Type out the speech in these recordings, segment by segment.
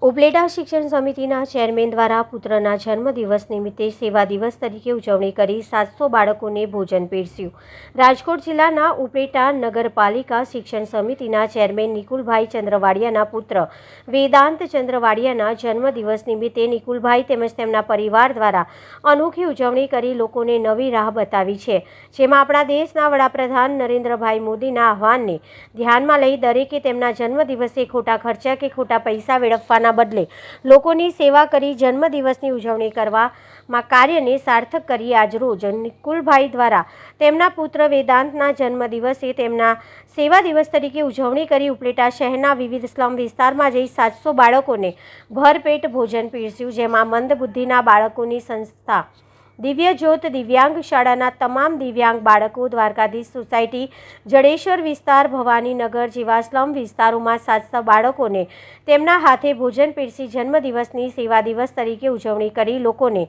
ઉપલેટા શિક્ષણ સમિતિના ચેરમેન દ્વારા પુત્રના જન્મદિવસ નિમિત્તે સેવા દિવસ તરીકે ઉજવણી કરી 700 બાળકોને ભોજન પીરસ્યું। રાજકોટ જિલ્લાના ઉપલેટા નગરપાલિકા શિક્ષણ સમિતિના ચેરમેન નિકુલભાઈ ચંદ્રવાડિયાના પુત્ર વેદાંત ચંદ્રવાડિયાના જન્મદિવસ નિમિત્તે નિકુલભાઈ તેમજ તેમના પરિવાર દ્વારા અનોખી ઉજવણી કરી લોકોને નવી રાહ બતાવી છે, જેમાં આપણા દેશના વડાપ્રધાન નરેન્દ્રભાઈ મોદીના આહવાનને ધ્યાનમાં લઈ દરેકે તેમના જન્મદિવસે ખોટા ખર્ચા કે ખોટા પૈસા વેડફવાના બદલે લોકોની સેવા કરી જન્મદિવસની ઉજવણી કરવામાં કાર્યને સાર્થક કરી આજરોજ નિકુલભાઈ દ્વારા તેમના પુત્ર વેદાંતના જન્મદિવસે તેમના સેવા દિવસ તરીકે ઉજવણી કરી ઉપલેટા શહેરના વિવિધ સ્લમ વિસ્તારમાં જઈ 700 બાળકોને ભરપેટ ભોજન પીરસ્યું, જેમાં મંદબુદ્ધિના બાળકોની સંસ્થા દિવ્ય જ્યોત દિવ્યાંગ શાળાના તમામ દિવ્યાંગ બાળકો, દ્વારકાધીશ સોસાયટી, જડેશ્વર વિસ્તાર, ભવાનીનગર જેવા સ્લમ વિસ્તારોમાં 700 બાળકોને તેમના હાથે ભોજન પીરસી જન્મદિવસની સેવા દિવસ તરીકે ઉજવણી કરી લોકોને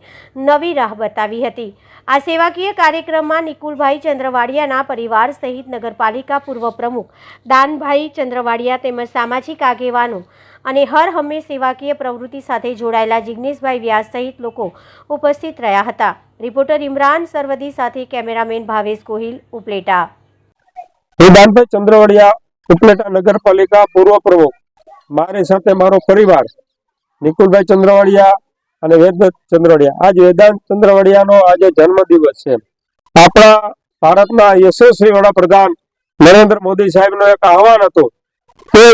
નવી રાહ બતાવી હતી। આ સેવાકીય કાર્યક્રમમાં નિકુલભાઈ ચંદ્રવાડિયાના પરિવાર સહિત નગરપાલિકા પૂર્વ પ્રમુખ દાનભાઈ ચંદ્રવાડિયા તેમજ સામાજિક આગેવાનો અને હર હંમેશ સેવાકીય પ્રવૃત્તિ સાથે જોડાયેલા જિગ્નેશભાઈ વ્યાસ સહિત લોકો ઉપસ્થિત રહ્યા હતા। રિપોર્ટર ઇમરાન સરવદી સાથે કેમેરામેન ભાવેશ ગોહિલ, ઉપલેટા। દાનભાઈ ચંદ્રવાડિયા, ઉપલેટા નગરપાલિકા પૂર્વ પ્રમુખ, મારી સાથે મારો પરિવાર નિકુલભાઈ ચંદ્રવાડિયા અને વેદાંત ચંદ્રવાડિયા। આજ વેદાંત ચંદ્રવાડિયાનો આજે જન્મદિવસ છે। આપણા ભારતના યશસ્વી વડાપ્રધાન નરેન્દ્ર મોદી સાહેબનો એક આહવાન હતું કે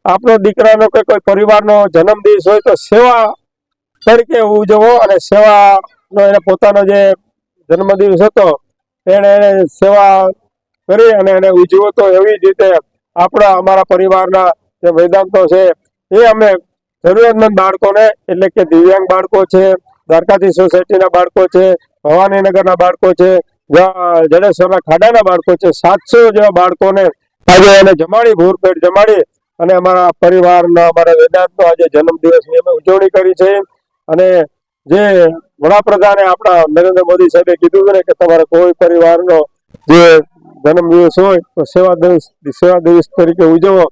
આપણો દીકરાનો કે કોઈ પરિવારનો જન્મદિવસ હોય તો સેવા તરીકે ઉજવો, અને સેવાનો એને પોતાનો જે જન્મદિવસ હતો એને સેવા કરી અને એને ઉજવો તો એવી જ રીતે અમારા પરિવારના જે વેદાંતો છે એ અમે જરૂરિયાતમંદ બાળકોને એટલે કે દિવ્યાંગ બાળકો છે, દ્વારકાધીશ સોસાયટીના બાળકો છે, ભવાનીનગરના બાળકો છે, જડેશ્વરના ખાડાના બાળકો છે, 700 જેવા બાળકોને આજે એને જમાડી, ભૂરપેટ જમાડી અને અમારા પરિવારના અમારા વેદાંતનો આજે જન્મદિવસની અમે ઉજવણી કરી છે। અને જે વડાપ્રધાને આપણા નરેન્દ્ર મોદી સાહેબે કીધું છે કે તમારે કોઈ પરિવારનો જે જન્મદિવસ હોય તો સેવા દિવસ તરીકે ઉજવો,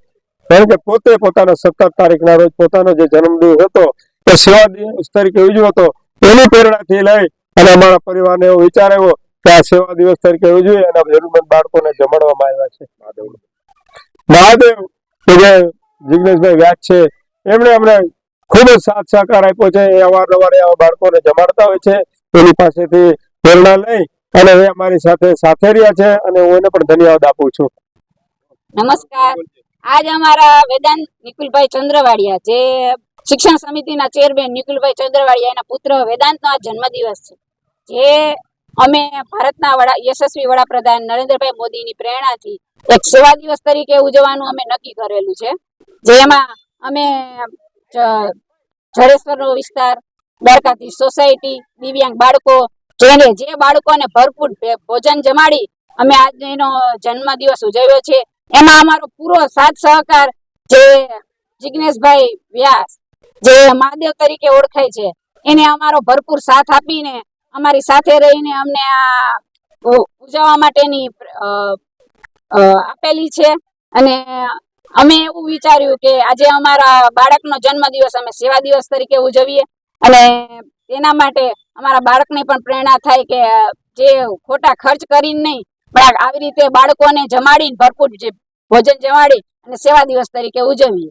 કારણ કે પોતે પોતાના 17 તારીખના રોજ પોતાનો જે જન્મદિવસ હતો એ સેવા દિવસ તરીકે ઉજવો હતો। એની પ્રેરણાથી લઈ અને અમારા પરિવારને એવો વિચાર આવ્યો કે આ સેવા દિવસ તરીકે ઉજવી અને જરૂરમંદ બાળકોને જમાડવામાં આવ્યા છે। મહાદેવ કે જે જિગ્નેશભાઈ વ્યાસ છે એમણે અમને ખૂબ જ સાથ સહકાર આપ્યો છે। એ અવારનવાર આવા બાળકોને જમાડતા હોય છે, એની પાસેથી પ્રેરણા લઈ અને એ અમારી સાથે રહ્યા છે અને હું એને પણ ધન્યવાદ આપું છું। નમસ્કાર। આજ અમારા વેદાંત નિકુલભાઈ ચંદ્રવાડિયા, જે શિક્ષણ સમિતિના ચેરમેન નિકુલભાઈ ચંદ્રવાડિયા, એના પુત્ર વેદાંતનો આ જન્મદિવસ છે, જે અમે ભારતના યશસ્વી વડાપ્રધાન નરેન્દ્રભાઈ મોદીની પ્રેરણાથી એક સેવા દિવસ તરીકે ઉજવવાનું અમે નક્કી કરેલું છે, જેમાં અમે જડેશ્વરનો વિસ્તાર, દ્વારકાધીશ સોસાયટી, દિવ્યાંગ બાળકો, જે બાળકોને ભરપૂર ભોજન જમાડી અમે આજ એનો જન્મદિવસ ઉજવ્યો છે। એમાં અમારો પૂરો સાથ સહકાર જે જિગ્નેશભાઈ વ્યાસ, જે મહાદેવ તરીકે ઓળખાય છે, એને અમારો ભરપૂર સાથ આપીને અમારી સાથે રહીને અમને આ ઉજવવા માટેની આપેલી છે। અને અમે એવું વિચાર્યું કે આજે અમારા બાળકનો જન્મદિવસ અમે સેવા દિવસ તરીકે ઉજવીએ, અને એના માટે અમારા બાળકને પણ પ્રેરણા થાય કે જે ખોટા ખર્ચ કરીને નહીં પણ આવી રીતે બાળકોને જમાડીને ભરપૂર ભોજન જમાડી અને સેવા દિવસ તરીકે ઉજવીએ।